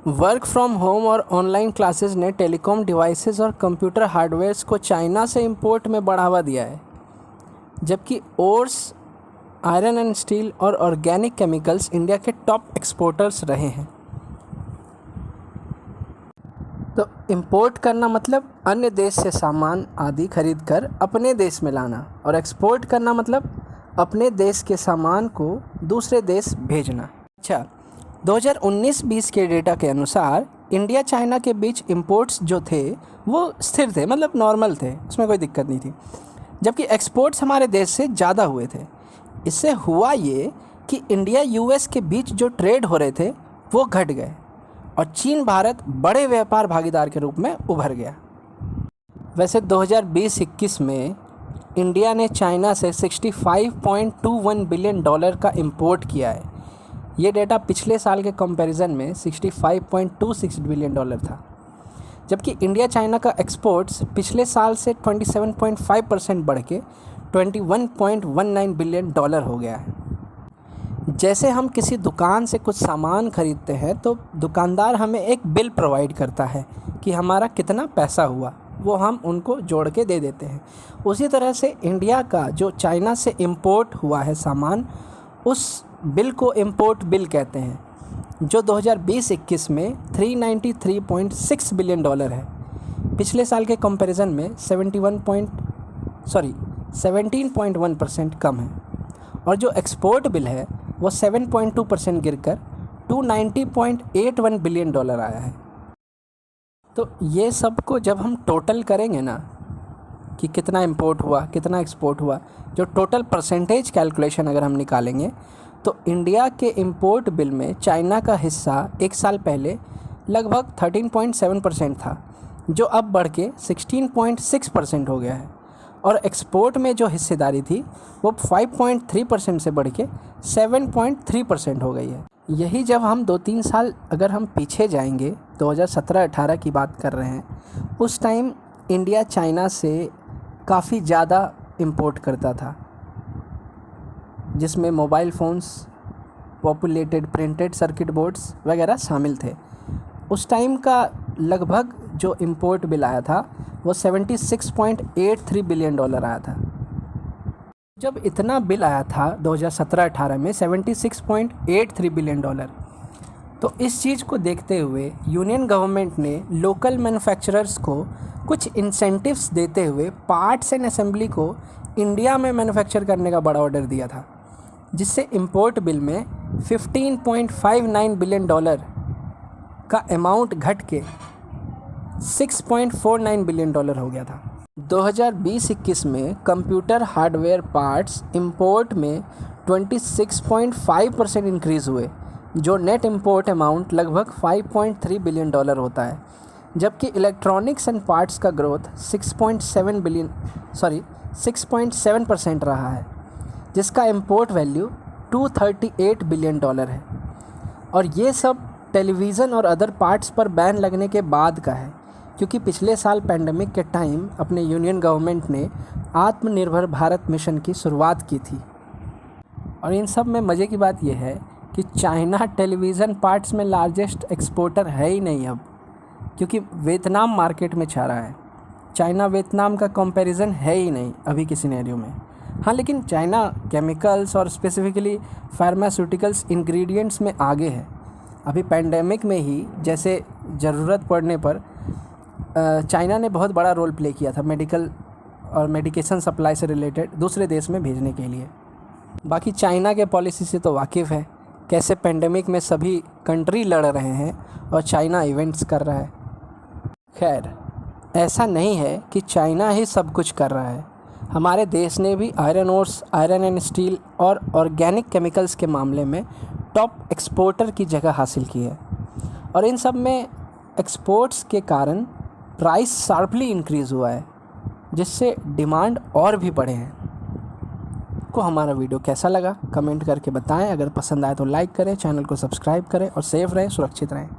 Work from home और online classes ने telecom devices और कंप्यूटर हार्डवेयर्स को चाइना से इंपोर्ट में बढ़ावा दिया है, जबकि ओर्स, आयरन एंड स्टील और ऑर्गेनिक केमिकल्स इंडिया के टॉप एक्सपोर्टर्स रहे हैं। तो इंपोर्ट करना मतलब अन्य देश से सामान आदि खरीद कर अपने देश में लाना, और एक्सपोर्ट करना मतलब अपने देश के सामान को दूसरे देश भेजना। अच्छा, 2019-20 के डेटा के अनुसार इंडिया चाइना के बीच इंपोर्ट्स जो थे वो स्थिर थे, मतलब नॉर्मल थे, उसमें कोई दिक्कत नहीं थी, जबकि एक्सपोर्ट्स हमारे देश से ज़्यादा हुए थे। इससे हुआ ये कि इंडिया यूएस के बीच जो ट्रेड हो रहे थे वो घट गए और चीन भारत बड़े व्यापार भागीदार के रूप में उभर गया। वैसे 2020-21 में इंडिया ने चाइना से $65.21 बिलियन का इंपोर्ट किया है। ये डेटा पिछले साल के कंपैरिजन में $65.26 बिलियन था, जबकि इंडिया चाइना का एक्सपोर्ट्स पिछले साल से 27.5% बढ़ के $21.19 बिलियन हो गया है। जैसे हम किसी दुकान से कुछ सामान खरीदते हैं तो दुकानदार हमें एक बिल प्रोवाइड करता है कि हमारा कितना पैसा हुआ, वो हम उनको जोड़ के दे देते हैं। उसी तरह से इंडिया का जो चाइना से इंपोर्ट हुआ है सामान, उस बिल को इंपोर्ट बिल कहते हैं, जो 2020-21 में $393.6 बिलियन है। पिछले साल के कंपैरिजन में 17.1% कम है, और जो एक्सपोर्ट बिल है वो 7.2% गिरकर $290.81 बिलियन आया है। तो ये सब को जब हम टोटल करेंगे ना कि कितना इंपोर्ट हुआ कितना एक्सपोर्ट हुआ, जो टोटल परसेंटेज कैलकुलेशन अगर हम निकालेंगे तो इंडिया के इंपोर्ट बिल में चाइना का हिस्सा एक साल पहले लगभग 13.7% था, जो अब बढ़ के 16.6% हो गया है, और एक्सपोर्ट में जो हिस्सेदारी थी वो 5.3% से बढ़ के 7.3% हो गई है। यही जब हम 2-3 साल अगर हम पीछे जाएंगे, 2017-18 की बात कर रहे हैं, उस टाइम इंडिया चाइना से काफ़ी ज़्यादा इंपोर्ट करता था, जिसमें mobile phones, populated printed circuit boards वगैरह शामिल थे। उस टाइम का लगभग जो इंपोर्ट बिल आया था वो $76.83 बिलियन आया था। जब इतना बिल आया था 2017-18 में $76.83 बिलियन, तो इस चीज़ को देखते हुए यूनियन गवर्नमेंट ने लोकल मैन्युफैक्चरर्स को कुछ इंसेंटिव्स देते हुए पार्ट्स एंड असेंबली को इंडिया में मैन्युफैक्चर करने का बड़ा ऑर्डर दिया था, जिससे इंपोर्ट बिल में $15.59 बिलियन का अमाउंट घट के $6.49 बिलियन हो गया था। 2020-21 में कंप्यूटर हार्डवेयर पार्ट्स इंपोर्ट में 26.5% इंक्रीज़ हुए, जो नेट इंपोर्ट अमाउंट लगभग $5.3 बिलियन होता है, जबकि इलेक्ट्रॉनिक्स एंड पार्ट्स का ग्रोथ 6.7% रहा है, जिसका इंपोर्ट वैल्यू $238 बिलियन है। और ये सब टेलीविज़न और अदर पार्ट्स पर बैन लगने के बाद का है, क्योंकि पिछले साल पेंडेमिक के टाइम अपने यूनियन गवर्नमेंट ने आत्मनिर्भर भारत मिशन की शुरुआत की थी। और इन सब में मज़े की बात यह है कि चाइना टेलीविज़न पार्ट्स में लार्जेस्ट एक्सपोर्टर है ही नहीं अब, क्योंकि वियतनाम मार्केट में छा रहा है। चाइना वियतनाम का कंपैरिजन है ही नहीं अभी की सिनेरियो में। हाँ, लेकिन चाइना केमिकल्स और स्पेसिफिकली फार्मास्यूटिकल्स इंग्रेडिएंट्स में आगे है। अभी पैंडेमिक में ही जैसे ज़रूरत पड़ने पर चाइना ने बहुत बड़ा रोल प्ले किया था मेडिकल और मेडिकेशन सप्लाई से रिलेटेड दूसरे देश में भेजने के लिए। बाकी चाइना के पॉलिसी से तो वाकिफ़ है, कैसे पैंडेमिक में सभी कंट्री लड़ रहे हैं और चाइना इवेंट्स कर रहा है। खैर, ऐसा नहीं है कि चाइना ही सब कुछ कर रहा है। हमारे देश ने भी iron ores, iron and steel और ऑर्गेनिक केमिकल्स के मामले में टॉप एक्सपोर्टर की जगह हासिल की है, और इन सब में एक्सपोर्ट्स के कारण प्राइस शार्पली इंक्रीज़ हुआ है, जिससे डिमांड और भी बढ़े हैं। को हमारा वीडियो कैसा लगा कमेंट करके बताएं। अगर पसंद आए तो लाइक करें, चैनल को सब्सक्राइब करें और सेफ रहें, सुरक्षित रहें।